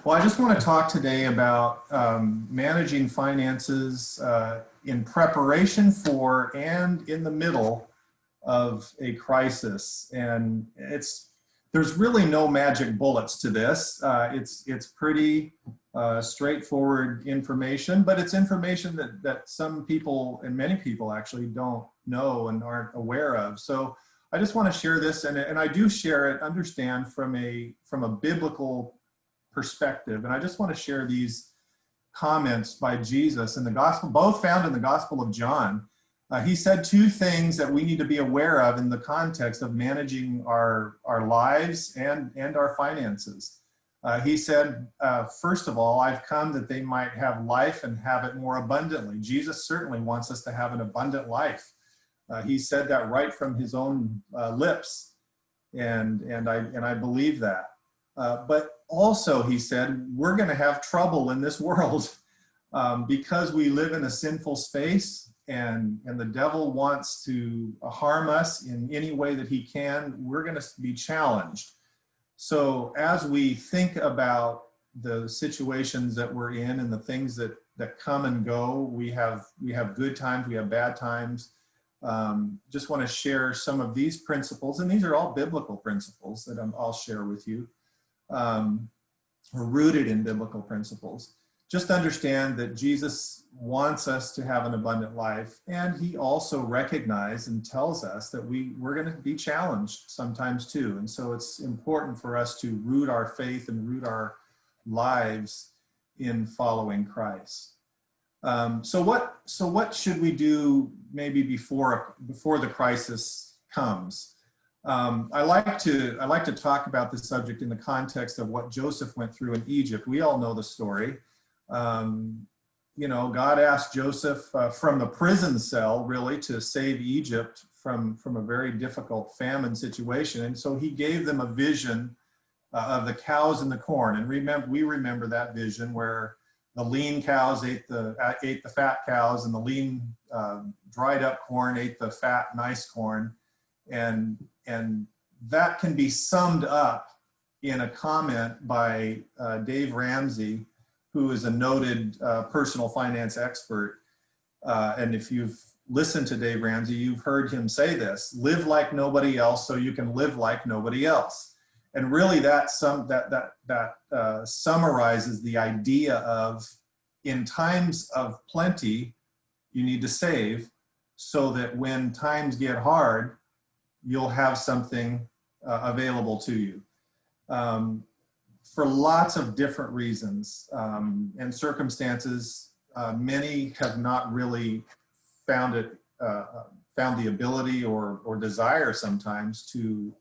Well, I just want to talk today about managing finances in preparation for and in the middle of a crisis. And there's really no magic bullets to this. It's pretty straightforward information, but it's information that some people, and many people actually, don't know and aren't aware of. So I just want to share this, and I do share it, understand, from a biblical perspective. And I just want to share these comments by Jesus in the gospel, both found in the Gospel of John. He said two things that we need to be aware of in the context of managing our lives and our finances. He said, first of all, I've come that they might have life and have it more abundantly. Jesus certainly wants us to have an abundant life. He said that right from his own lips, and I believe that. But also, he said, we're going to have trouble in this world because we live in a sinful space, and the devil wants to harm us in any way that he can. We're going to be challenged. So as we think about the situations that we're in and the things that come and go, we have good times, we have bad times. Just want to share some of these principles, and these are all biblical principles that I'll share with you. Are rooted in biblical principles. Just understand that Jesus wants us to have an abundant life, and he also recognized and tells us that we're going to be challenged sometimes too. And so it's important for us to root our faith and root our lives in following Christ. So what should we do maybe before the crisis comes? I like to talk about this subject in the context of what Joseph went through in Egypt. We all know the story. God asked Joseph from the prison cell, really, to save Egypt from a very difficult famine situation. And so he gave them a vision of the cows and the corn. And we remember that vision where the lean cows ate the fat cows, and the lean dried up corn ate the fat, nice corn. And that can be summed up in a comment by Dave Ramsey, who is a noted personal finance expert. And if you've listened to Dave Ramsey, you've heard him say this: live like nobody else so you can live like nobody else. And really that summarizes the idea of, in times of plenty, you need to save so that when times get hard, you'll have something available to you. For lots of different reasons and circumstances, many have not really found the ability or desire sometimes to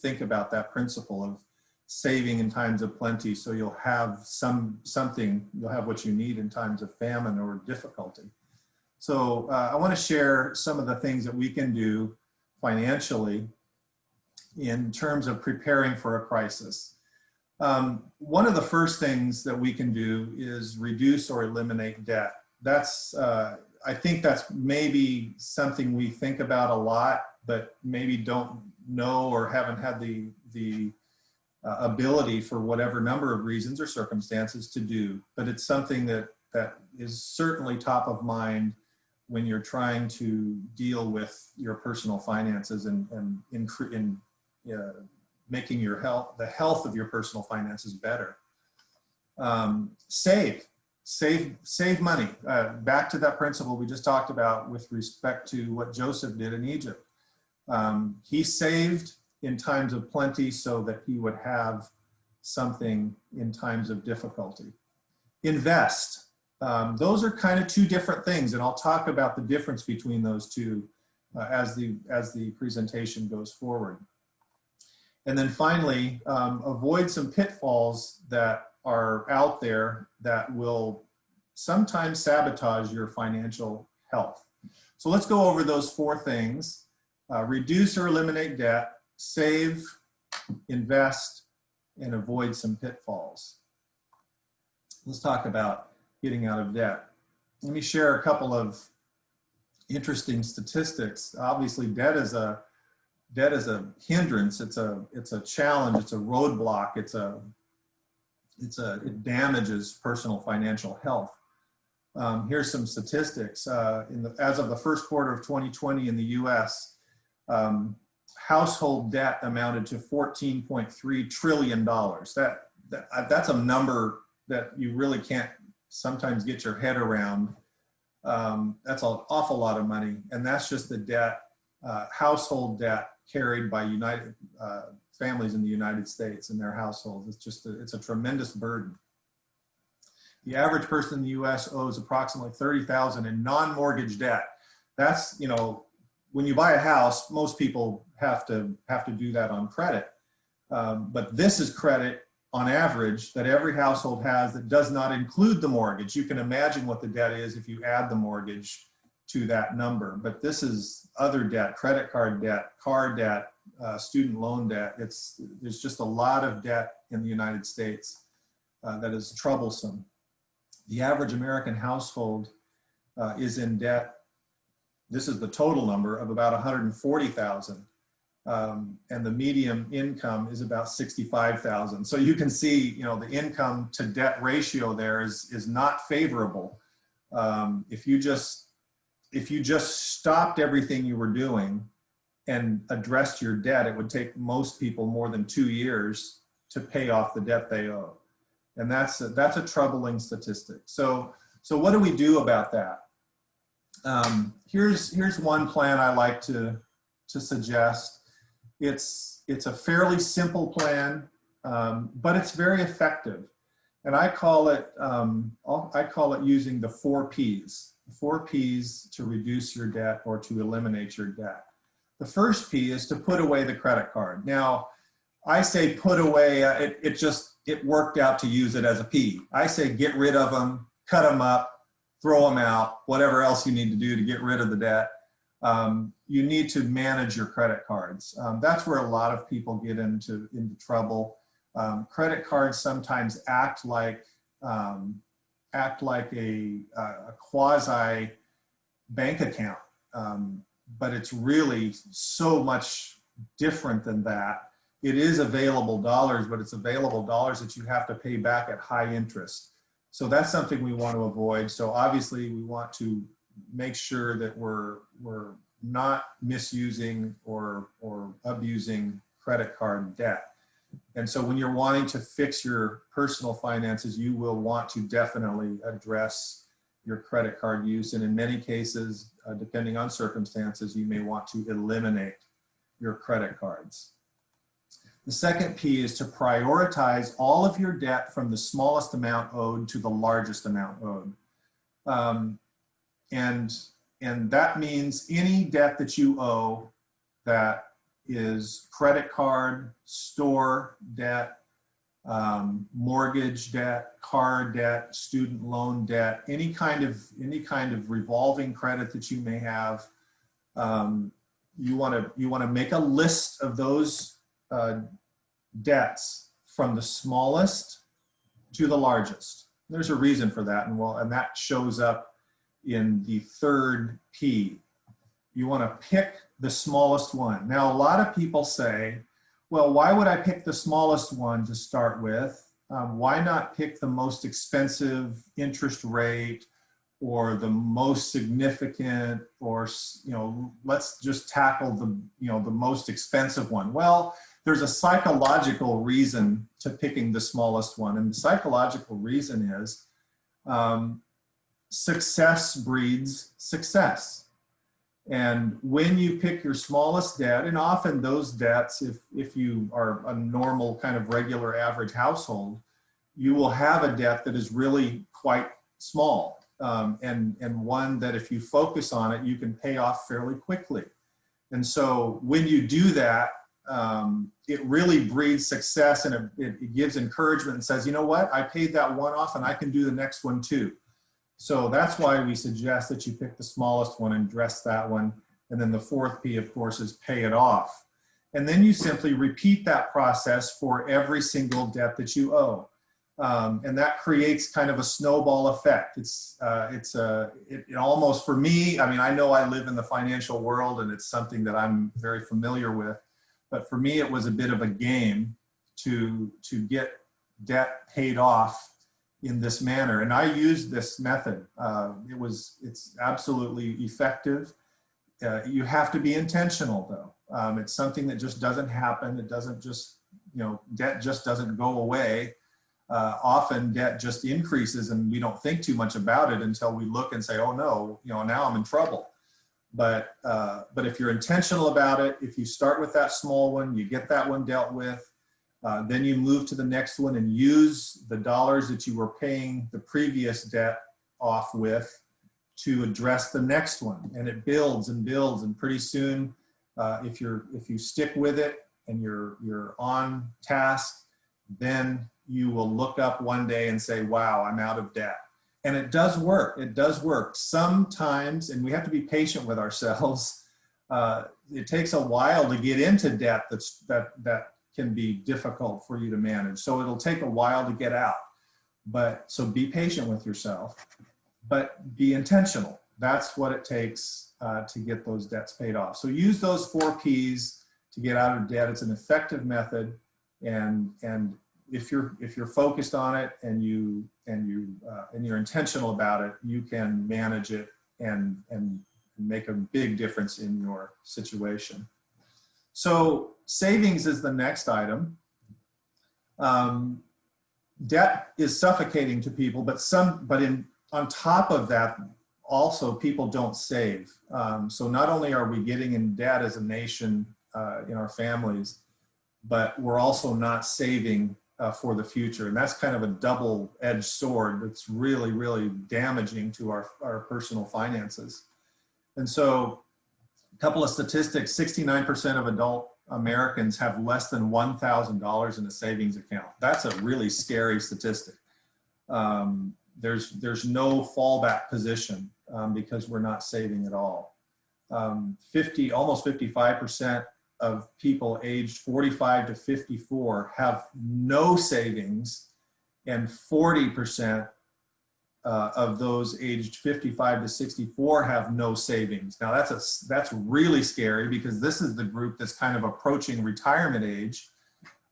think about that principle of saving in times of plenty, so you'll have you'll have what you need in times of famine or difficulty. So I want to share some of the things that we can do financially in terms of preparing for a crisis. One of the first things that we can do is reduce or eliminate debt. I think that's maybe something we think about a lot, but maybe don't know or haven't had the ability, for whatever number of reasons or circumstances, to do. But it's something that is certainly top of mind when you're trying to deal with your personal finances and making the health of your personal finances better. Save money. Back to that principle we just talked about with respect to what Joseph did in Egypt. He saved in times of plenty so that he would have something in times of difficulty. Invest. Those are kind of two different things, and I'll talk about the difference between those two as the presentation goes forward. And then finally, avoid some pitfalls that are out there that will sometimes sabotage your financial health. So let's go over those four things: reduce or eliminate debt, save, invest, and avoid some pitfalls. Let's talk about getting out of debt. Let me share a couple of interesting statistics. Obviously, debt is a hindrance. It's a challenge. It's a roadblock. It's a it damages personal financial health. Here's some statistics. As of the first quarter of 2020 in the US, household debt amounted to $14.3 trillion. That's a number that you really can't sometimes get your head around. That's an awful lot of money. And that's just the debt, household debt carried by families in the United States and their households. It's a tremendous burden. The average person in the US owes approximately $30,000 in non-mortgage debt. That's, when you buy a house, most people have to do that on credit. But this is credit on average that every household has that does not include the mortgage. You can imagine what the debt is if you add the mortgage to that number. But this is other debt, credit card debt, car debt, student loan debt. There's just a lot of debt in the United States that is troublesome. The average American household is in debt. This is the total number of about 140,000. And the median income is about 65,000. So you can see, the income to debt ratio there is not favorable. If you just stopped everything you were doing and addressed your debt, it would take most people more than 2 years to pay off the debt they owe. And that's a troubling statistic. So what do we do about that? Here's one plan I like to suggest. It's a fairly simple plan, but it's very effective. And I call it using the 4 Ps. The 4 Ps to reduce your debt or to eliminate your debt. The first P is to put away the credit card. Now, I say put away, it worked out to use it as a P. I say get rid of them, cut them up, throw them out, whatever else you need to do to get rid of the debt. You need to manage your credit cards. That's where a lot of people get into trouble. Credit cards sometimes act like a quasi bank account, but it's really so much different than that. It is available dollars, but it's available dollars that you have to pay back at high interest. So that's something we want to avoid. So obviously we want to make sure that we're not misusing or abusing credit card debt. And so when you're wanting to fix your personal finances, you will want to definitely address your credit card use. And in many cases, depending on circumstances, you may want to eliminate your credit cards. The second P is to prioritize all of your debt from the smallest amount owed to the largest amount owed. And that means any debt that you owe that is credit card, store debt, mortgage debt, car debt, student loan debt, any kind of revolving credit that you may have. You want to make a list of those debts from the smallest to the largest. There's a reason for that, and that shows up in the third P. You want to pick the smallest one. Now, a lot of people say, well, why would I pick the smallest one to start with? Why not pick the most expensive interest rate or the most significant, or, let's just tackle the most expensive one? Well, there's a psychological reason to picking the smallest one. And the psychological reason is success breeds success. And when you pick your smallest debt, and often those debts, if you are a normal kind of regular average household, you will have a debt that is really quite small, and one that if you focus on it, you can pay off fairly quickly. And so when you do that, it really breeds success, and it gives encouragement and says, you know what, I paid that one off and I can do the next one too. So that's why we suggest that you pick the smallest one and address that one. And then the fourth P, of course, is pay it off. And then you simply repeat that process for every single debt that you owe. And that creates kind of a snowball effect. It almost, for me, I know I live in the financial world and it's something that I'm very familiar with, but for me, it was a bit of a game to get debt paid off in this manner. And I used this method. It's absolutely effective. You have to be intentional though. It's something that just doesn't happen. It doesn't just, debt just doesn't go away. Often debt just increases and we don't think too much about it until we look and say, oh no, now I'm in trouble. But if you're intentional about it, if you start with that small one, you get that one dealt with, then you move to the next one and use the dollars that you were paying the previous debt off with to address the next one. And it builds and builds, and pretty soon, if you stick with it and you're on task, then you will look up one day and say, wow, I'm out of debt. And it does work. It does work. Sometimes, and we have to be patient with ourselves, it takes a while to get into debt that can be difficult for you to manage. So it'll take a while to get out. So be patient with yourself, but be intentional. That's what it takes to get those debts paid off. So use those 4 P's to get out of debt. It's an effective method, and if you're focused on it and you're intentional about it, you can manage it and make a big difference in your situation. So savings is the next item. Debt is suffocating to people, but on top of that, also people don't save. So not only are we getting in debt as a nation in our families, but we're also not saving for the future. And that's kind of a double-edged sword that's really, really damaging to our personal finances. And so a couple of statistics: 69% of adult Americans have less than $1,000 in a savings account. That's a really scary statistic. There's no fallback position because we're not saving at all. Almost 55% of people aged 45 to 54 have no savings, and 40% of those aged 55 to 64 have no savings. Now that's really scary, because this is the group that's kind of approaching retirement age,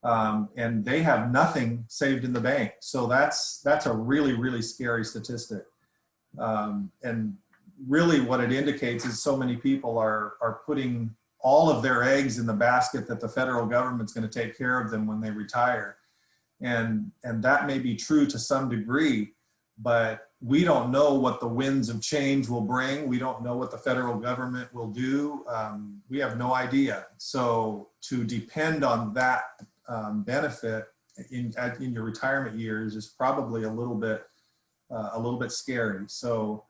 and they have nothing saved in the bank. So that's a really, really scary statistic. And really what it indicates is so many people are putting all of their eggs in the basket that the federal government's going to take care of them when they retire. And that may be true to some degree, but we don't know what the winds of change will bring. We don't know what the federal government will do. We have no idea. So to depend on that benefit in your retirement years is probably a little bit scary. So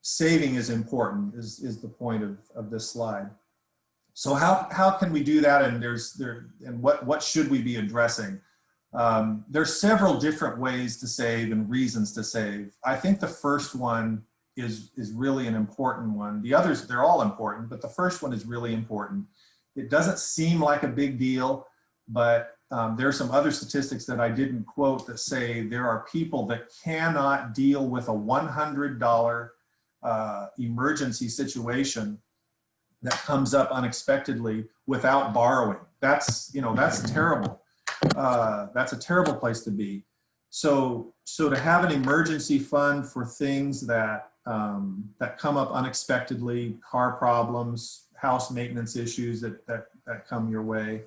saving is important, is the point of this slide. So how can we do that? And what should we be addressing? There's several different ways to save and reasons to save. I think the first one is really an important one. The others, they're all important, but the first one is really important. It doesn't seem like a big deal, but there are some other statistics that I didn't quote that say there are people that cannot deal with a $100 emergency situation that comes up unexpectedly without borrowing. That's terrible. That's a terrible place to be. So to have an emergency fund for things that come up unexpectedly, car problems, house maintenance issues that come your way,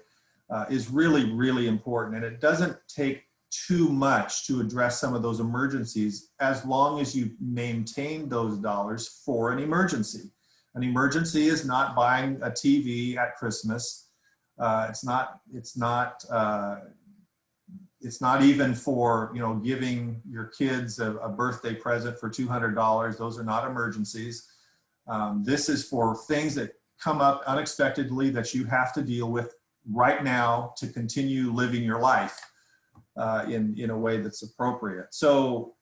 is really, really important. And it doesn't take too much to address some of those emergencies, as long as you maintain those dollars for an emergency. An emergency is not buying a TV at Christmas. It's not even for giving your kids a birthday present for $200. Those are not emergencies. This is for things that come up unexpectedly that you have to deal with right now to continue living your life in a way that's appropriate. So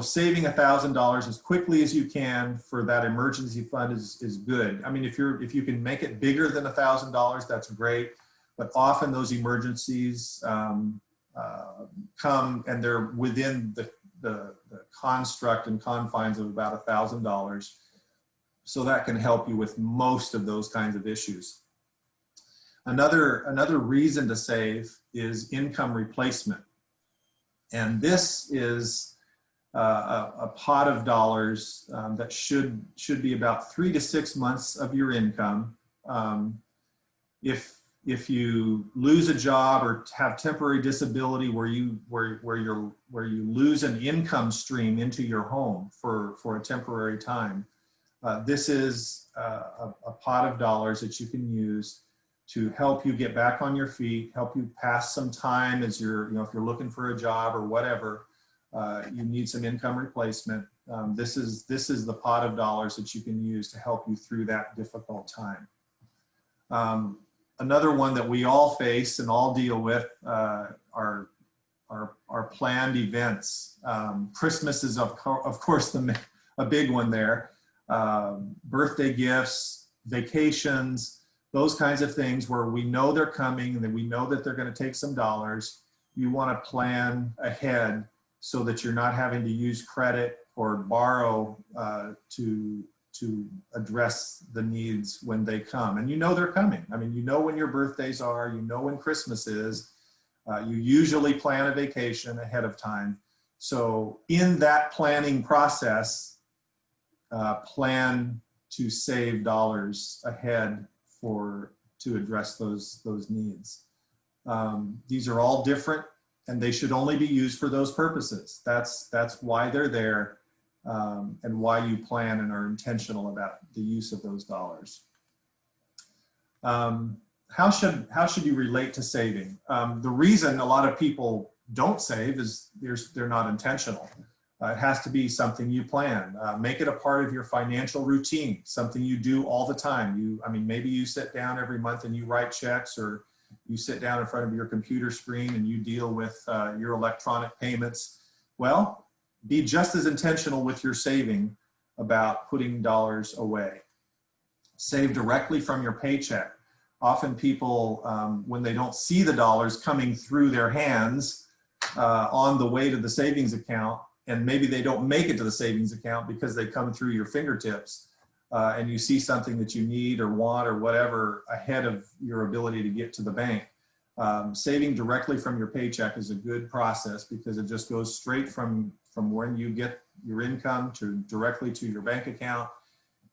saving $1,000 as quickly as you can for that emergency fund is good. I mean, if you can make it bigger than $1,000, that's great. But often those emergencies come and they're within the construct and confines of about $1,000. So that can help you with most of those kinds of issues. Another reason to save is income replacement. And this is a pot of dollars that should be about 3 to 6 months of your income. If you lose a job or have temporary disability where you lose an income stream into your home for a temporary time, this is a pot of dollars that you can use to help you get back on your feet, help you pass some time as you're, if you're looking for a job or whatever, you need some income replacement. This is the pot of dollars that you can use to help you through that difficult time. Another one that we all face and all deal with are planned events. Christmas is of course a big one there. Birthday gifts, vacations, those kinds of things where we know they're coming and that we know that they're going to take some dollars. You want to plan ahead so that you're not having to use credit or borrow to address the needs when they come. And you know they're coming. I mean, you know when your birthdays are, you know when Christmas is. You usually plan a vacation ahead of time. So in that planning process, plan to save dollars ahead to address those needs. These are all different, and they should only be used for those purposes. That's why they're there, and why you plan and are intentional about the use of those dollars. How should you relate to saving? The reason a lot of people don't save is they're not intentional. It has to be something you plan. Make it a part of your financial routine, something you do all the time. Maybe you sit down every month and you write checks, or you sit down in front of your computer screen and you deal with your electronic payments. Well, be just as intentional with your saving about putting dollars away. Save directly from your paycheck. Often people, when they don't see the dollars coming through their hands on the way to the savings account, and maybe they don't make it to the savings account because they come through your fingertips, and you see something that you need or want or whatever ahead of your ability to get to the bank. Saving directly from your paycheck is a good process because it just goes straight from when you get your income directly to your bank account,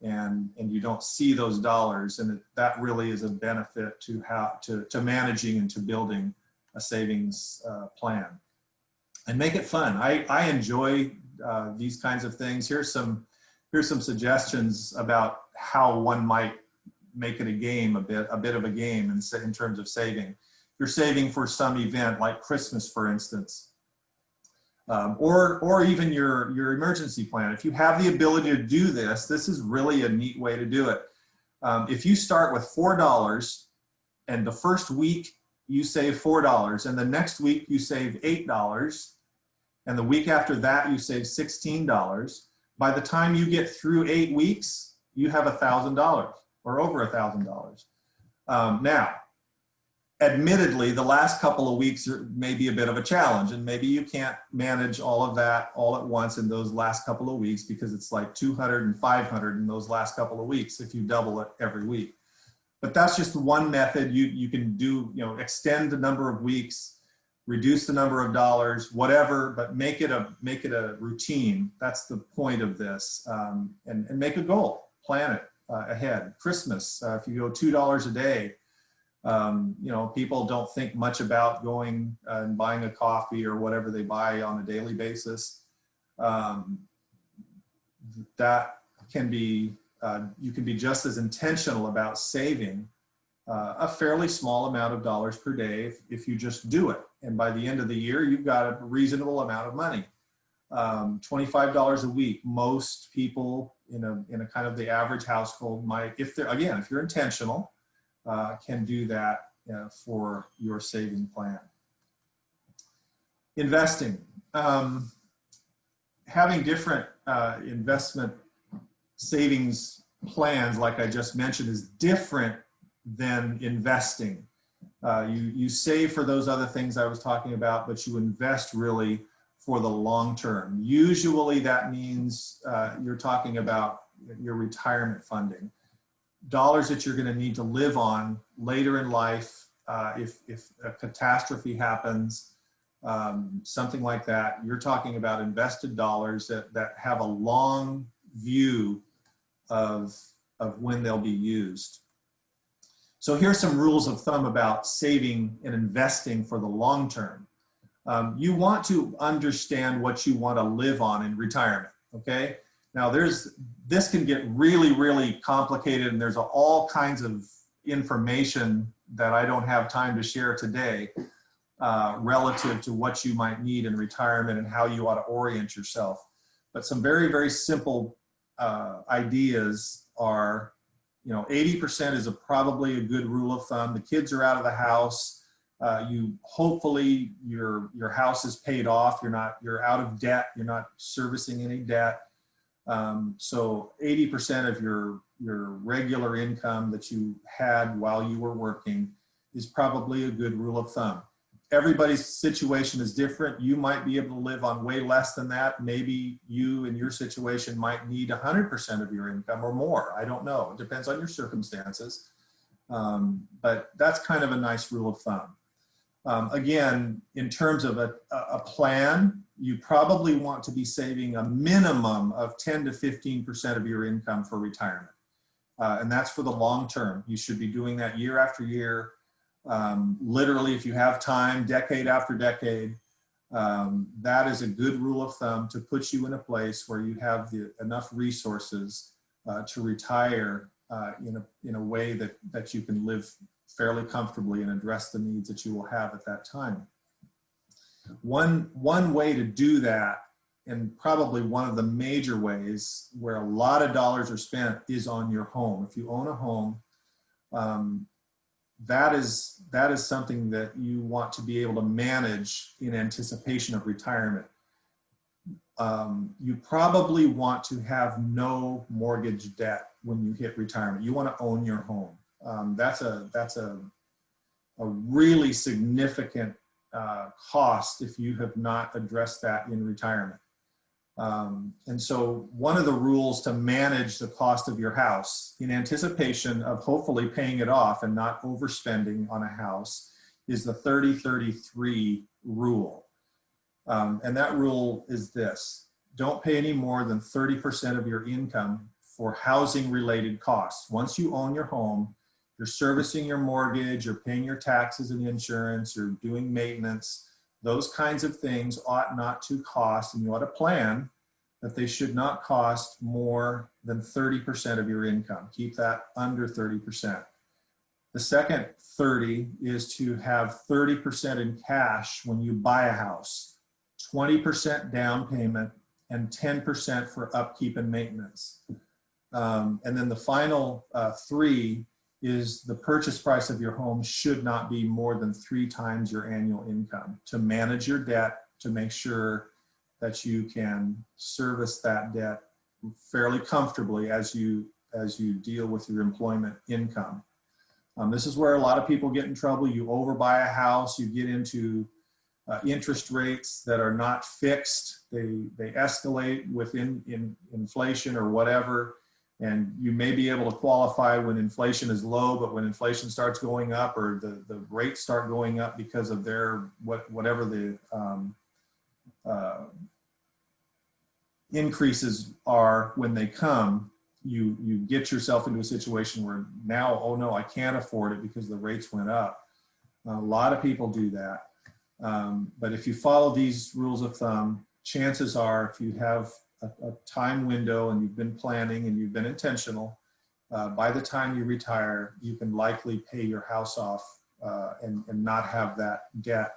and you don't see those dollars, and that really is a benefit to managing and to building a savings plan. And make it fun. I enjoy these kinds of things. Here's some suggestions about how one might make it a game, a bit of a game in terms of saving. If you're saving for some event like Christmas, for instance, or even your emergency plan. If you have the ability to do this is really a neat way to do it. If you start with $4 and the first week you save $4, and the next week you save $8, and the week after that you save $16, by the time you get through 8 weeks, you have $1,000 or over $1,000. Now, admittedly, the last couple of weeks may be a bit of a challenge, and maybe you can't manage all of that all at once in those last couple of weeks, because it's like 200 and 500 in those last couple of weeks if you double it every week. But that's just one method. You can do, extend the number of weeks, reduce the number of dollars, whatever, but make it a routine. That's the point of this, and make a goal. Plan it ahead. Christmas, if you go $2 a day, people don't think much about going and buying a coffee or whatever they buy on a daily basis. That can be, you can be just as intentional about saving a fairly small amount of dollars per day if you just do it. And by the end of the year, you've got a reasonable amount of money. $25 a week. Most people in a kind of the average household might, if you're intentional, can do that for your saving plan. Investing. Having different investment savings plans, like I just mentioned, is different than investing. You save for those other things I was talking about, but you invest really for the long term. Usually that means you're talking about your retirement funding. Dollars that you're going to need to live on later in life if a catastrophe happens, something like that. You're talking about invested dollars that have a long view of when they'll be used. So here's some rules of thumb about saving and investing for the long term. You want to understand what you want to live on in retirement, okay? Now this can get really, really complicated, and there's all kinds of information that I don't have time to share today relative to what you might need in retirement and how you ought to orient yourself. But some very, very simple ideas are, 80% is probably a good rule of thumb. The kids are out of the house. Hopefully your house is paid off. You're out of debt. You're not servicing any debt. So 80% of your regular income that you had while you were working is probably a good rule of thumb. Everybody's situation is different. You might be able to live on way less than that. Maybe you in your situation might need 100% of your income or more. I don't know. It depends on your circumstances. But that's kind of a nice rule of thumb. Again, in terms of a plan, you probably want to be saving a minimum of 10 to 15% of your income for retirement. And that's for the long term. You should be doing that year after year. Literally, if you have time, decade after decade, that is a good rule of thumb to put you in a place where you have enough resources to retire in a way that you can live fairly comfortably and address the needs that you will have at that time. One way to do that, and probably one of the major ways where a lot of dollars are spent, is on your home. If you own a home, that is something that you want to be able to manage in anticipation of retirement. You probably want to have no mortgage debt when you hit retirement. You want to own your home. That's a really significant cost if you have not addressed that in retirement. And so one of the rules to manage the cost of your house in anticipation of hopefully paying it off and not overspending on a house is the 30-33 rule. And that rule is this: don't pay any more than 30% of your income for housing related costs. Once you own your home, you're servicing your mortgage, you're paying your taxes and insurance, you're doing maintenance. Those kinds of things ought not to cost, and you ought to plan that they should not cost more than 30% of your income. Keep that under 30%. The second 30 is to have 30% in cash when you buy a house, 20% down payment, and 10% for upkeep and maintenance. And then the final 3 is the purchase price of your home should not be more than 3 times your annual income to manage your debt, to make sure that you can service that debt fairly comfortably as you deal with your employment income. This is where a lot of people get in trouble. You overbuy a house, you get into interest rates that are not fixed. They escalate within inflation or whatever. And you may be able to qualify when inflation is low, but when inflation starts going up or the rates start going up because of whatever the increases are when they come, you get yourself into a situation where now, oh no, I can't afford it because the rates went up. A lot of people do that. But if you follow these rules of thumb, chances are if you have a time window and you've been planning and you've been intentional, by the time you retire, you can likely pay your house off and not have that debt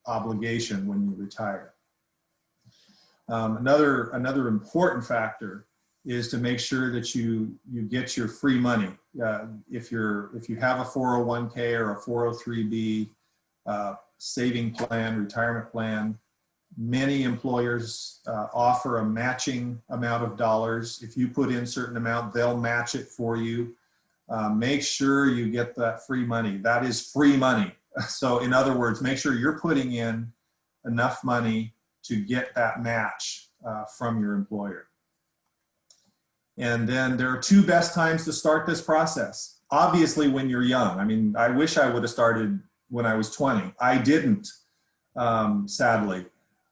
obligation when you retire. Another important factor is to make sure that you get your free money. If you have a 401k or a 403b saving plan, retirement plan, many employers offer a matching amount of dollars. If you put in a certain amount, they'll match it for you. Make sure you get that free money. That is free money. So in other words, make sure you're putting in enough money to get that match from your employer. And then there are 2 best times to start this process. Obviously when you're young. I mean, I wish I would have started when I was 20. I didn't. sadly.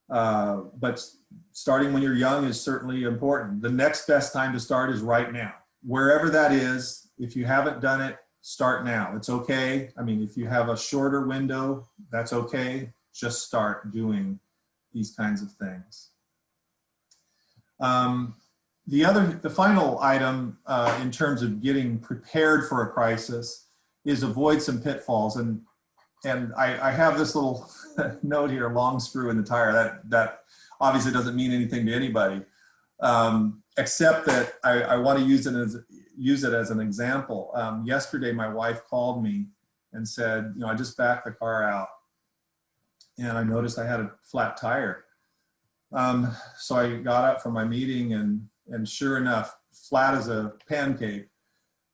But starting when you're young is certainly important. The next best time to start is right now. Wherever that is, if you haven't done it, start now. It's okay. I mean, if you have a shorter window, that's okay. Just start doing these kinds of things. The final item in terms of getting prepared for a crisis is avoid some pitfalls. And I have this little note here, long screw in the tire. That obviously doesn't mean anything to anybody, except that I want to use it as an example. Yesterday, my wife called me and said, you know, I just backed the car out and I noticed I had a flat tire. So I got up from my meeting and sure enough, flat as a pancake.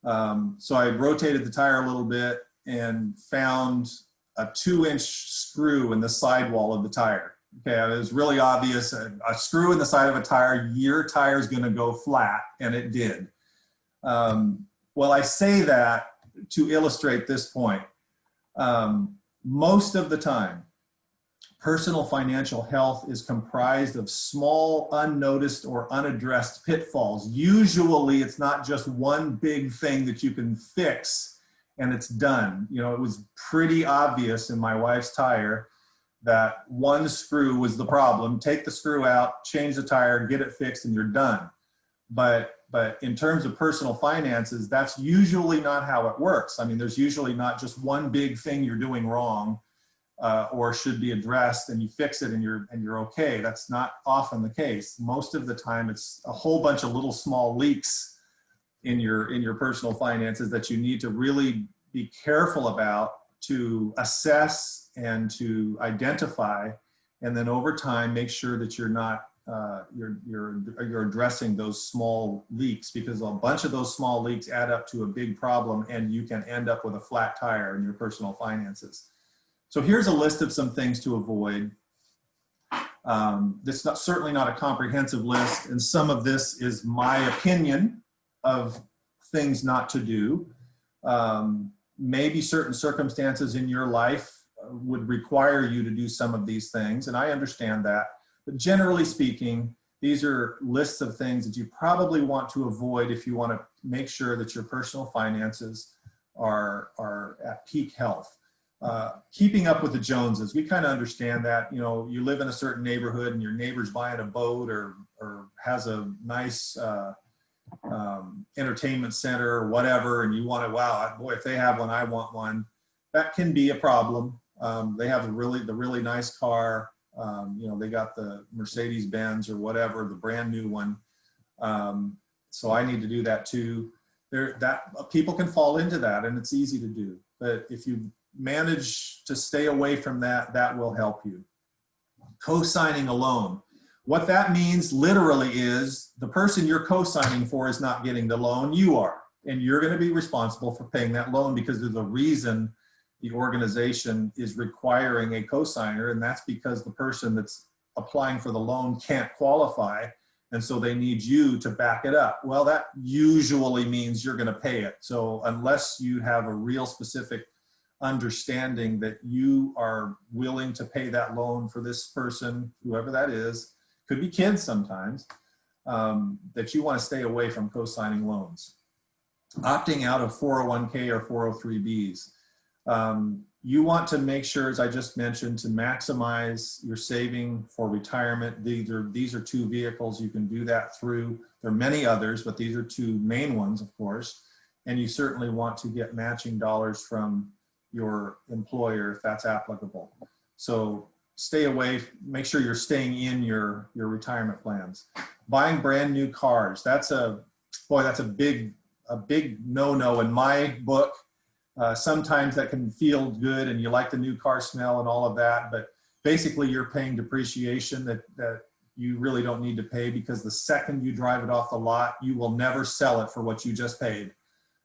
So I rotated the tire a little bit and found a 2-inch screw in the sidewall of the tire. Okay, it was really obvious. A screw in the side of a tire, your tire is going to go flat, and it did. Well, I say that to illustrate this point. Most of the time, personal financial health is comprised of small, unnoticed, or unaddressed pitfalls. Usually, it's not just one big thing that you can fix and it's done. You know, it was pretty obvious in my wife's tire that one screw was the problem. Take the screw out, change the tire, get it fixed, and you're done. But in terms of personal finances, that's usually not how it works. I mean, there's usually not just one big thing you're doing wrong or should be addressed, and you fix it and you're okay. That's not often the case. Most of the time, it's a whole bunch of little small leaks in your personal finances that you need to really be careful about, to assess and to identify, and then over time make sure that you're not you're addressing those small leaks, because a bunch of those small leaks add up to a big problem, and you can end up with a flat tire in your personal finances. So here's a list of some things to avoid. This is certainly not a comprehensive list, and some of this is my opinion of things not to do. Maybe certain circumstances in your life would require you to do some of these things, and I understand that. But generally speaking, these are lists of things that you probably want to avoid if you want to make sure that your personal finances are at peak health. Keeping up with the Joneses, we kind of understand that. You know, you live in a certain neighborhood and your neighbor's buying a boat or has a nice entertainment center or whatever, and you want to, wow, boy, if they have one, I want one. That can be a problem. They have the really nice car. You know, they got the Mercedes Benz or whatever, the brand new one. So I need to do that too. People can fall into that, and it's easy to do. But if you manage to stay away from that, that will help you. Co-signing a loan. What that means literally is the person you're co-signing for is not getting the loan, you are. And you're going to be responsible for paying that loan because there's a reason the organization is requiring a co-signer, and that's because the person that's applying for the loan can't qualify, and so they need you to back it up. Well, that usually means you're going to pay it. So unless you have a real specific understanding that you are willing to pay that loan for this person, whoever that is, could be kids sometimes, that you want to stay away from co-signing loans. Opting out of 401k or 403bs. You want to make sure, as I just mentioned, to maximize your saving for retirement. These are two vehicles you can do that through. There are many others, but these are two main ones, of course. And you certainly want to get matching dollars from your employer if that's applicable. So stay away, make sure you're staying in your retirement plans. Buying brand new cars, that's a big no-no in my book. Sometimes that can feel good and you like the new car smell and all of that, but basically you're paying depreciation that you really don't need to pay, because the second you drive it off the lot, you will never sell it for what you just paid.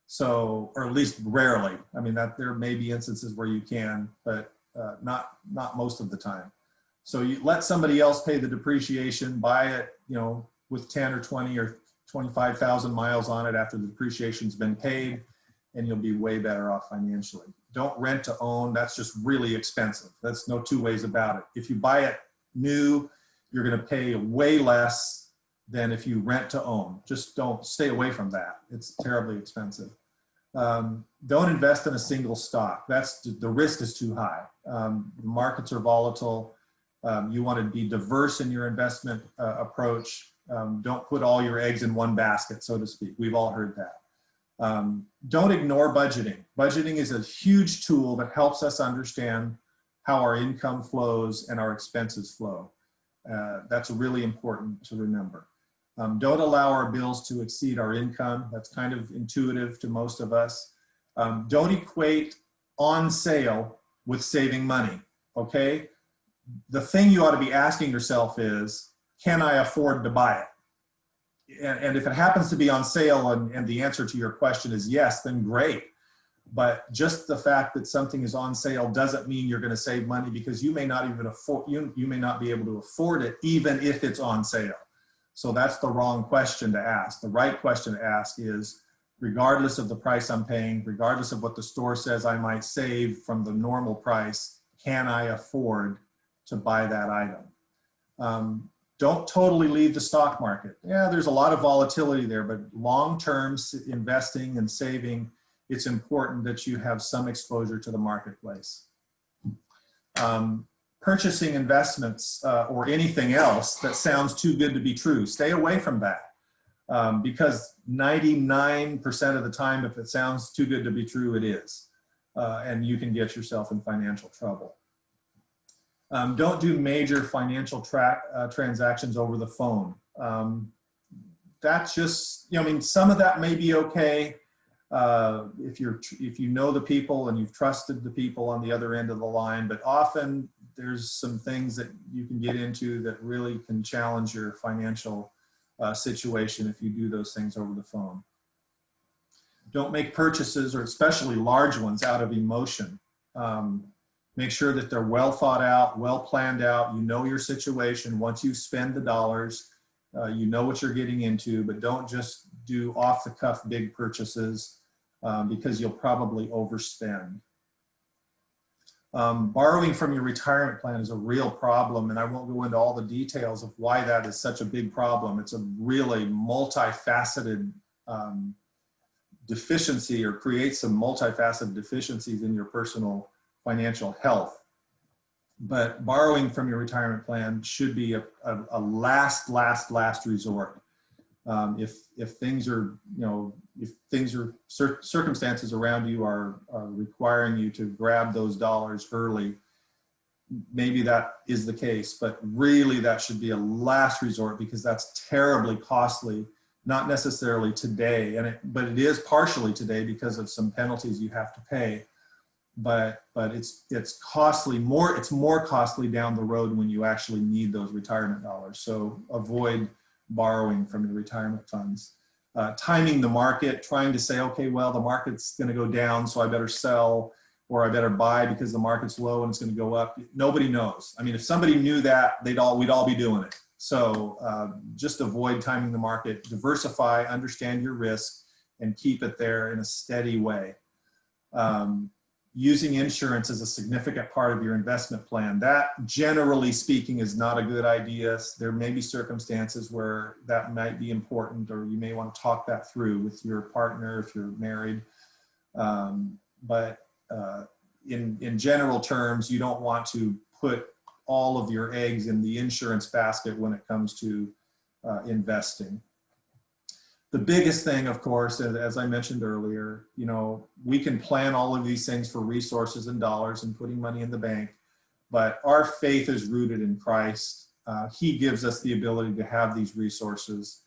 So, or at least rarely. I mean, that there may be instances where you can, but not most of the time. So you let somebody else pay the depreciation, buy it, you know, with 10 or 20 or 25,000 miles on it after the depreciation's been paid, and you'll be way better off financially. Don't rent to own. That's just really expensive. That's no two ways about it. If you buy it new, you're going to pay way less than if you rent to own. Just don't stay away from that. It's terribly expensive. Don't invest in a single stock. The risk is too high. The markets are volatile. You want to be diverse in your investment approach. Don't put all your eggs in one basket, so to speak. We've all heard that. Don't ignore budgeting. Budgeting is a huge tool that helps us understand how our income flows and our expenses flow. That's really important to remember. Don't allow our bills to exceed our income. That's kind of intuitive to most of us. Don't equate on sale with saving money, okay? The thing you ought to be asking yourself is, can I afford to buy it? And if it happens to be on sale and the answer to your question is yes, then great. But just the fact that something is on sale doesn't mean you're going to save money, because you may not even afford, you may not be able to afford it even if it's on sale. So that's the wrong question to ask. The right question to ask is, regardless of the price I'm paying, regardless of what the store says I might save from the normal price, can I afford to buy that item? Don't totally leave the stock market. Yeah, there's a lot of volatility there, but long-term investing and saving, it's important that you have some exposure to the marketplace. Purchasing investments or anything else that sounds too good to be true, stay away from that. Because 99% of the time, if it sounds too good to be true, it is. And you can get yourself in financial trouble. Don't do major financial transactions over the phone. That's just, I mean, some of that may be okay if you know the people and you've trusted the people on the other end of the line, but often there's some things that you can get into that really can challenge your financial situation if you do those things over the phone. Don't make purchases, or especially large ones, out of emotion. Make sure that they're well thought out, well planned out. You know your situation. Once you spend the dollars, you know what you're getting into, but don't just do off the cuff big purchases because you'll probably overspend. Borrowing from your retirement plan is a real problem, and I won't go into all the details of why that is such a big problem. It's a really multifaceted deficiency, or creates some multifaceted deficiencies in your personal financial health. But borrowing from your retirement plan should be a last resort. If things are, circumstances around you are requiring you to grab those dollars early, maybe that is the case, but really that should be a last resort, because that's terribly costly. Not necessarily today, but it is partially today because of some penalties you have to pay. But it's costly, it's more costly down the road when you actually need those retirement dollars. So avoid borrowing from your retirement funds. Timing the market, trying to say, okay, well, the market's going to go down, so I better sell, or I better buy because the market's low and it's going to go up. Nobody knows. I mean, if somebody knew that, we'd all be doing it. So just avoid timing the market. Diversify, understand your risk, and keep it there in a steady way. Using insurance is a significant part of your investment plan. That, generally speaking, is not a good idea. There may be circumstances where that might be important, or you may want to talk that through with your partner if you're married. But in general terms, you don't want to put all of your eggs in the insurance basket when it comes to investing. The biggest thing, of course, as I mentioned earlier, we can plan all of these things for resources and dollars and putting money in the bank, but our faith is rooted in Christ. He gives us the ability to have these resources,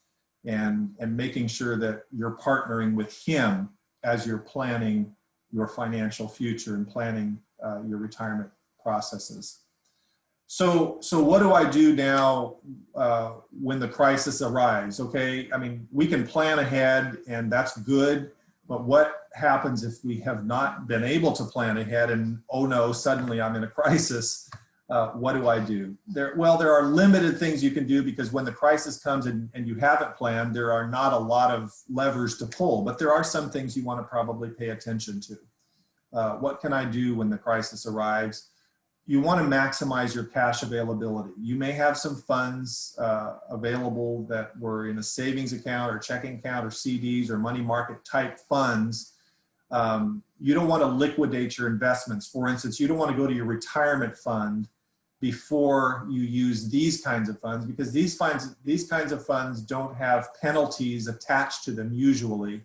and making sure that you're partnering with Him as you're planning your financial future and planning your retirement processes. So what do I do now when the crisis arrives? Okay, I mean, we can plan ahead, and that's good, but what happens if we have not been able to plan ahead and, oh no, suddenly I'm in a crisis? What do I do? There are limited things you can do, because when the crisis comes and you haven't planned, there are not a lot of levers to pull, but there are some things you want to probably pay attention to. What can I do when the crisis arrives? You want to maximize your cash availability. You may have some funds available that were in a savings account or checking account or CDs or money market type funds. You don't want to liquidate your investments. For instance, you don't want to go to your retirement fund before you use these kinds of funds, because these kinds of funds don't have penalties attached to them usually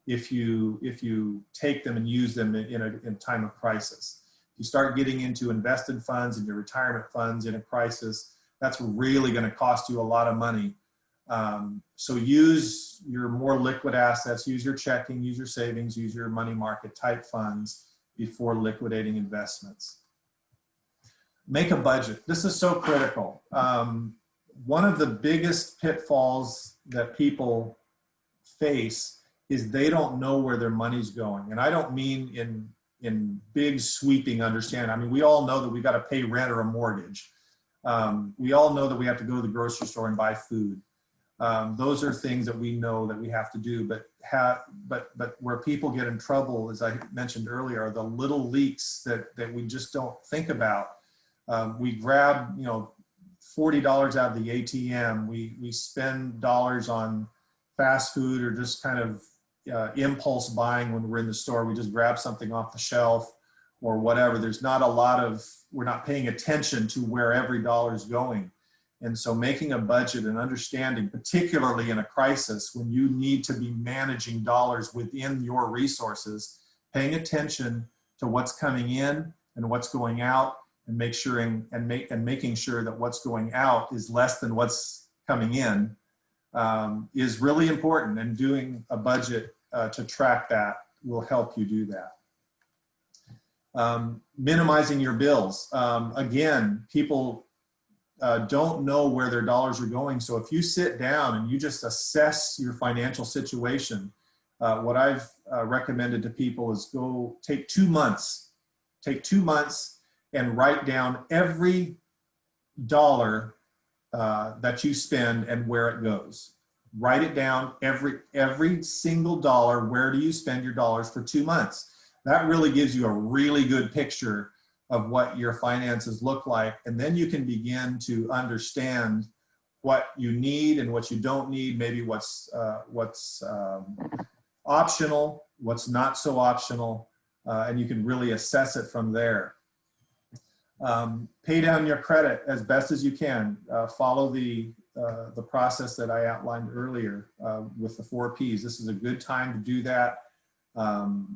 if you take them and use them in a time of crisis. If you start getting into invested funds and your retirement funds in a crisis, that's really going to cost you a lot of money. So use your more liquid assets, use your checking, use your savings, use your money market type funds before liquidating investments. Make a budget. This is so critical. One of the biggest pitfalls that people face is they don't know where their money's going. And I don't mean in big sweeping understanding. I mean, we all know that we got to pay rent or a mortgage. We all know that we have to go to the grocery store and buy food. Those are things that we know that we have to do, but where people get in trouble, as I mentioned earlier, are the little leaks that we just don't think about. We grab, $40 out of the ATM. We spend dollars on fast food or just kind of impulse buying when we're in the store. We just grab something off the shelf or whatever. There's not a lot of, we're not paying attention to where every dollar is going. And so making a budget and understanding, particularly in a crisis when you need to be managing dollars within your resources, paying attention to what's coming in and what's going out, and making sure that what's going out is less than what's coming in is really important. And doing a budget to track that will help you do that. Minimizing your bills. Again, people don't know where their dollars are going. So if you sit down and you just assess your financial situation, what I've recommended to people is go take 2 months. Take 2 months and write down every dollar that you spend and where it goes. Write it down, every single dollar. Where do you spend your dollars for 2 months? That really gives you a really good picture of what your finances look like. And then you can begin to understand what you need and what you don't need, maybe what's optional, what's not so optional, and you can really assess it from there. Pay down your credit as best as you can. Follow the process that I outlined earlier with the 4 Ps. This is a good time to do that.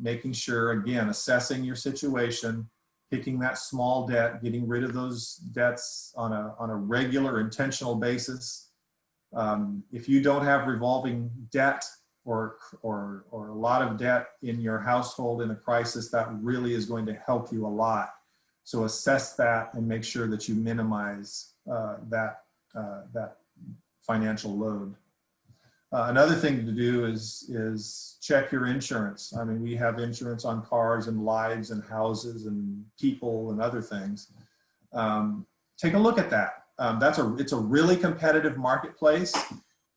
Making sure, again, assessing your situation, picking that small debt, getting rid of those debts on a regular, intentional basis. If you don't have revolving debt or a lot of debt in your household in a crisis, that really is going to help you a lot. So assess that and make sure that you minimize that financial load. Another thing to do is check your insurance. I mean, we have insurance on cars and lives and houses and people and other things. Take a look at that. It's a really competitive marketplace.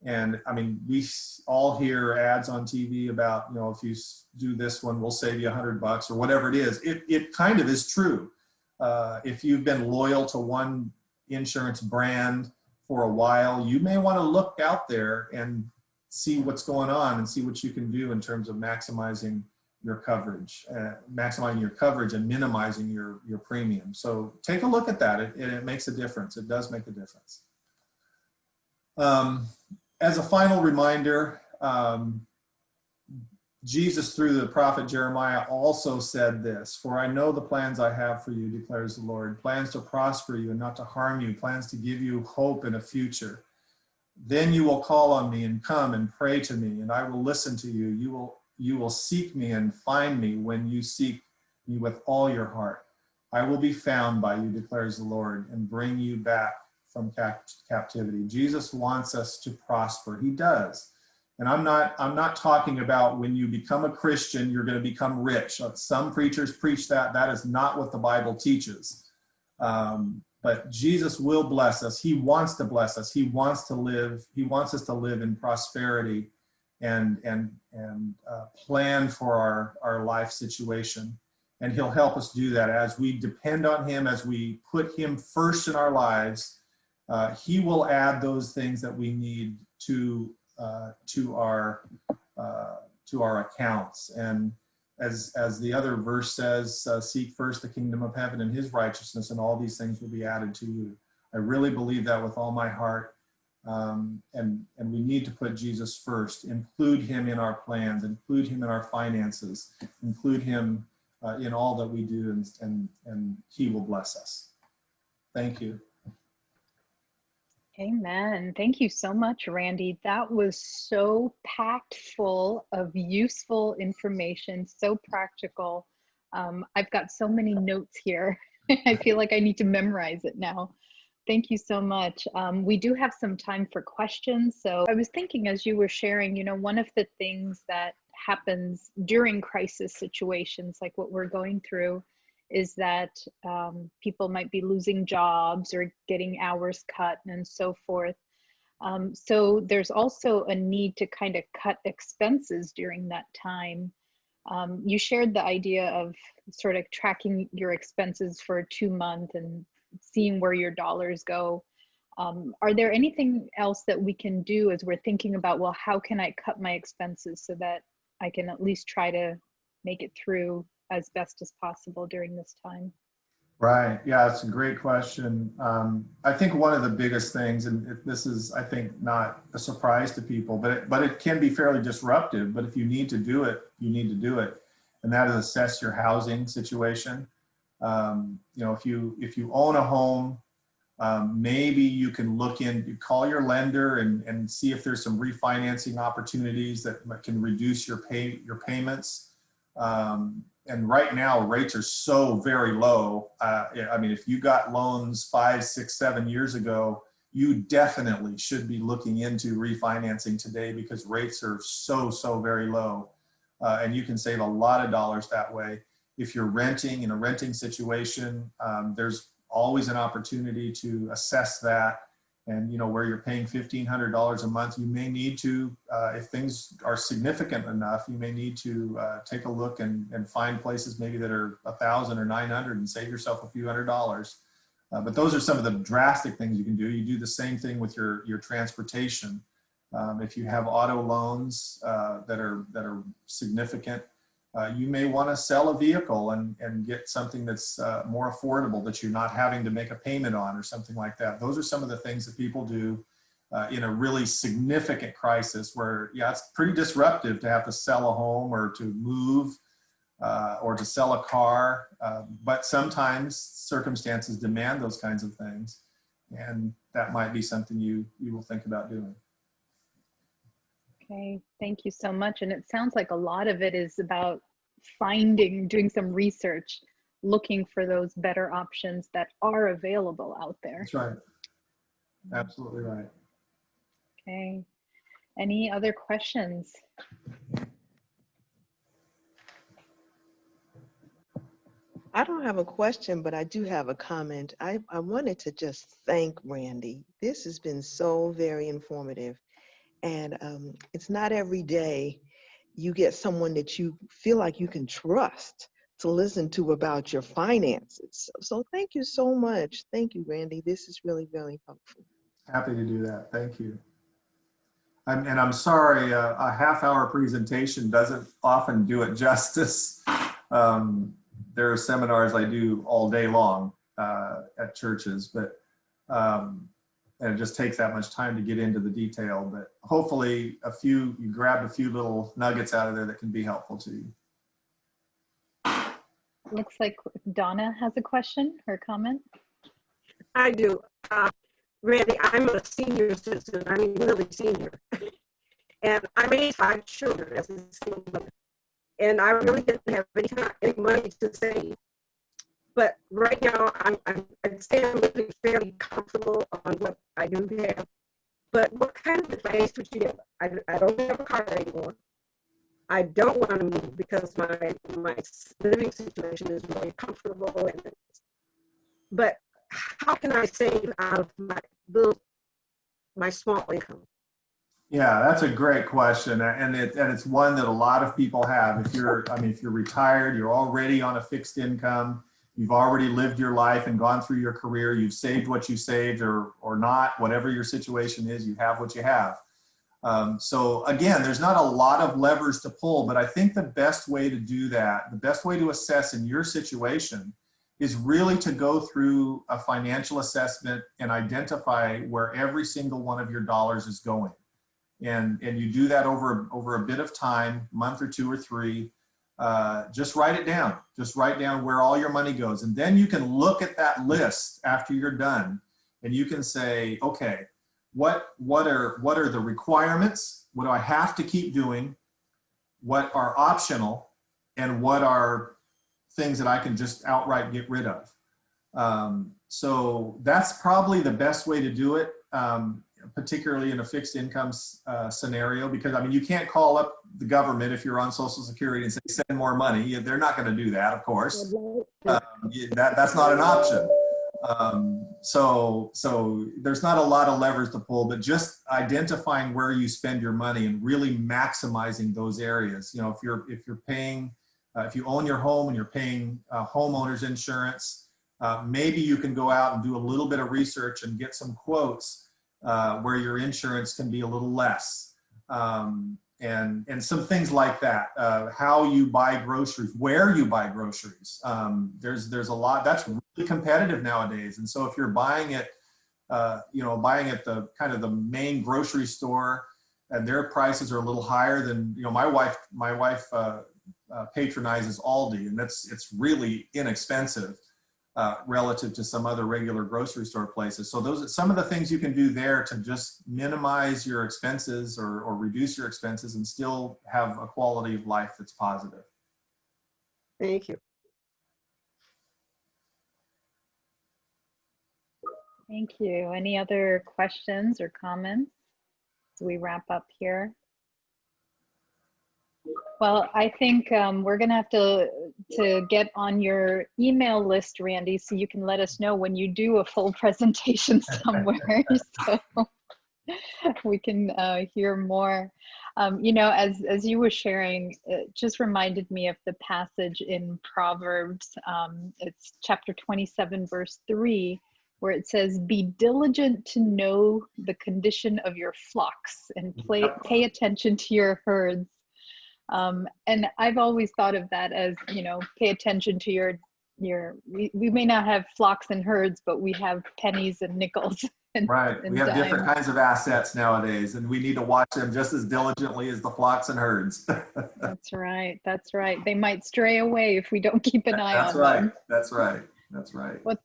And I mean, we all hear ads on TV about, if you do this one, we'll save you $100 or whatever it is. It kind of is true. If you've been loyal to one insurance brand for a while, you may want to look out there and see what's going on and see what you can do in terms of maximizing your coverage and minimizing your premium. So take a look at that. It makes a difference. It does make a difference. As a final reminder, Jesus, through the prophet Jeremiah, also said this: "For I know the plans I have for you, declares the Lord, plans to prosper you and not to harm you, plans to give you hope in a future. Then you will call on me and come and pray to me, and I will listen to you. You will seek me and find me when you seek me with all your heart. I will be found by you, declares the Lord, and bring you back from captivity." Jesus wants us to prosper. He does. And I'm not talking about when you become a Christian, you're going to become rich. Some preachers preach that. That is not what the Bible teaches. But Jesus will bless us. He wants to bless us. He wants to live. He wants us to live in prosperity and plan for our life situation. And he'll help us do that as we depend on him, as we put him first in our lives. He will add those things that we need to our accounts. And as the other verse says, seek first the kingdom of heaven and his righteousness, and all these things will be added to you. I really believe that with all my heart. And we need to put Jesus first, include him in our plans, include him in our finances, include him in all that we do, and he will bless us. Thank you. Amen. Thank you so much, Randy. That was so packed full of useful information, so practical. I've got so many notes here. I feel like I need to memorize it now. Thank you so much. We do have some time for questions. So I was thinking as you were sharing, you know, one of the things that happens during crisis situations like what we're going through is that people might be losing jobs or getting hours cut and so forth. So there's also a need to kind of cut expenses during that time. You shared the idea of sort of tracking your expenses for 2 months and seeing where your dollars go. Are there anything else that we can do as we're thinking about, well, how can I cut my expenses so that I can at least try to make it through as best as possible during this time? Right. Yeah, it's a great question. I think one of the biggest things, and this is, I think, not a surprise to people, but it can be fairly disruptive. But if you need to do it, you need to do it, and that is assess your housing situation. You know, if you own a home, maybe you can you call your lender and see if there's some refinancing opportunities that can reduce your payments. And right now rates are so very low. I mean, if you got loans 5, 6, 7 years ago, you definitely should be looking into refinancing today because rates are so very low. And you can save a lot of dollars that way. If you're renting in a renting situation, there's always an opportunity to assess that. And, you know, where you're paying $1,500 a month, you may need to, if things are significant enough, you may need to take a look and find places maybe that are $1,000 or $900 and save yourself a few $100s. But those are some of the drastic things you can do. You do the same thing with your transportation. If you have auto loans that are significant, you may want to sell a vehicle and get something that's more affordable that you're not having to make a payment on or something like that. Those are some of the things that people do in a really significant crisis where, yeah, it's pretty disruptive to have to sell a home or to move or to sell a car. But sometimes circumstances demand those kinds of things. And that might be something you will think about doing. Okay, thank you so much. And it sounds like a lot of it is about doing some research, looking for those better options that are available out there. That's right. Absolutely right. Okay. Any other questions? I don't have a question, but I do have a comment. I wanted to just thank Randy. This has been so very informative. And it's not every day you get someone that you feel like you can trust to listen to about your finances. So thank you so much. Thank you, Randy. This is really, really helpful. Happy to do that. Thank you. And I'm sorry, a half-hour presentation doesn't often do it justice. There are seminars I do all day long at churches, but and it just takes that much time to get into the detail. But hopefully you grabbed a few little nuggets out of there that can be helpful to you. Looks like Donna has a question or comment. I do. Randy, I'm a senior citizen. I mean, really senior. And I raised 5 children as a single mother. And I really didn't have any money to save. But right now, I'd say I'm living fairly comfortable on what I do have. But what kind of advice would you give? I don't have a car anymore. I don't want to move because my living situation is really comfortable. But how can I save out of my small income? Yeah, that's a great question, and it's one that a lot of people have. If you're retired, you're already on a fixed income, you've already lived your life and gone through your career, you've saved what you saved or not, whatever your situation is, you have what you have. So again, there's not a lot of levers to pull, but I think the best way to do that, the best way to assess in your situation is really to go through a financial assessment and identify where every single one of your dollars is going. And you do that over a bit of time, month or 2 or 3, just write it down. Just write down where all your money goes. And then you can look at that list after you're done and you can say, okay, what are the requirements? What do I have to keep doing? What are optional? And what are things that I can just outright get rid of? So that's probably the best way to do it. Particularly in a fixed income scenario, because I mean, you can't call up the government if you're on Social Security and say, send more money. They're not going to do that, of course. That's not an option. So there's not a lot of levers to pull, but just identifying where you spend your money and really maximizing those areas. You know, if you're paying, if you own your home and you're paying homeowners insurance, maybe you can go out and do a little bit of research and get some quotes where your insurance can be a little less, and some things like that. How you buy groceries, where you buy groceries. There's a lot that's really competitive nowadays, and so if you're buying it, buying at the kind of the main grocery store, and their prices are a little higher than, my wife patronizes Aldi, and it's really inexpensive. Relative to some other regular grocery store places. So those are some of the things you can do there to just minimize your expenses or reduce your expenses and still have a quality of life that's positive. Thank you. Thank you. Any other questions or comments as we wrap up here? Well, I think we're going to have to get on your email list, Randy, so you can let us know when you do a full presentation somewhere, so we can hear more. As you were sharing, it just reminded me of the passage in Proverbs. It's chapter 27, verse 3, where it says, "Be diligent to know the condition of your flocks and pay attention to your herds." And I've always thought of that as, pay attention to we may not have flocks and herds, but we have pennies and nickels. Right. And we have dimes. different kinds of assets nowadays, and we need to watch them just as diligently as the flocks and herds. That's right. That's right. They might stray away if we don't keep an eye on them. That's right. That's right. Well,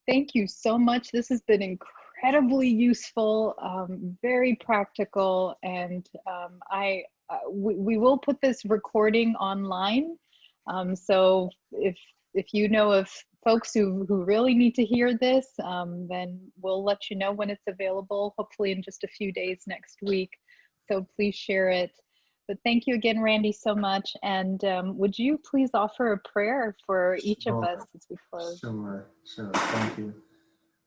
thank you so much. This has been incredibly useful, very practical, and we will put this recording online. So if you know of folks who really need to hear this, then we'll let you know when it's available, hopefully in just a few days next week. So please share it. But thank you again, Randy, so much. And would you please offer a prayer for each of us as we close? Sure. Thank you.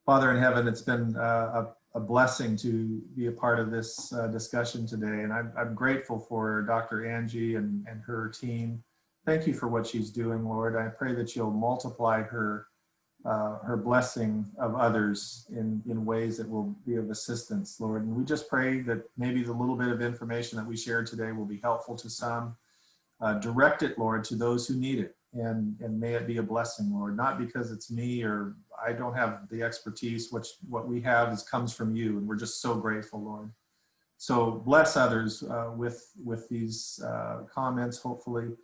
Father in heaven, it's been a blessing to be a part of this discussion today. And I'm grateful for Dr. Angie and her team. Thank you for what she's doing, Lord. I pray that you'll multiply her blessing of others in ways that will be of assistance, Lord. And we just pray that maybe the little bit of information that we shared today will be helpful to some. Direct it, Lord, to those who need it. And may it be a blessing, Lord, not because it's me or I don't have the expertise. What we have comes from you, and we're just so grateful, Lord. So bless others with these comments, hopefully,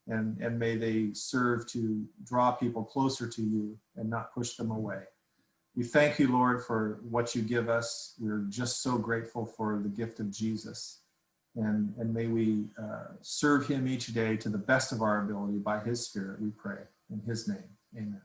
and may they serve to draw people closer to you and not push them away. We thank you, Lord, for what you give us. We're just so grateful for the gift of Jesus. And may we serve him each day to the best of our ability by his Spirit, we pray. In his name, amen.